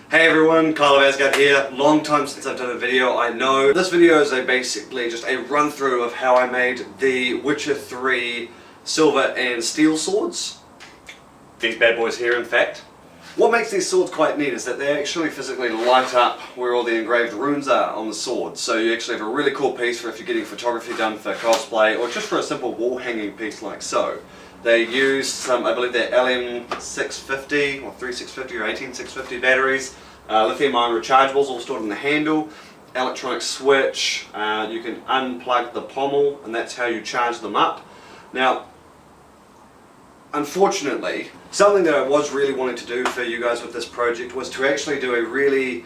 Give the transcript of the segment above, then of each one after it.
Hey everyone, KyleofAsgard here. Long time since I've done a video, I know. This video is basically just a run through of how I made the Witcher 3 silver and steel swords. These bad boys here, in fact. What makes these swords quite neat is that they actually physically light up where all the engraved runes are on the sword. So you actually have a really cool piece for if you're getting photography done for cosplay or just for a simple wall hanging piece like so. They use some, I believe they're LM650 or 3650 or 18650 batteries, lithium ion rechargeables all stored in the handle, electronic switch, you can unplug the pommel and that's how you charge them up. Now, unfortunately, something that I was really wanting to do for you guys with this project was to actually do a really,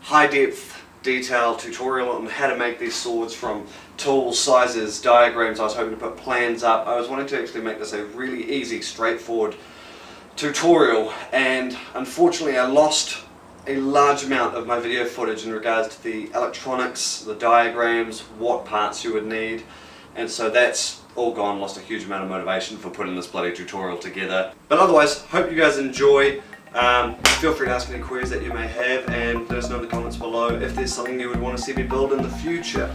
high depth detail tutorial on how to make these swords from tools, sizes, diagrams. I was hoping to put plans up. I was wanting to actually make this a really easy, straightforward tutorial, and unfortunately I lost a large amount of my video footage in regards to the electronics, the diagrams, what parts you would need, and so that's all gone. Lost a huge amount of motivation for putting this bloody tutorial together. But otherwise, hope you guys enjoy. Feel free to ask any queries that you may have and let us know in the comments below if there's something you would want to see me build in the future.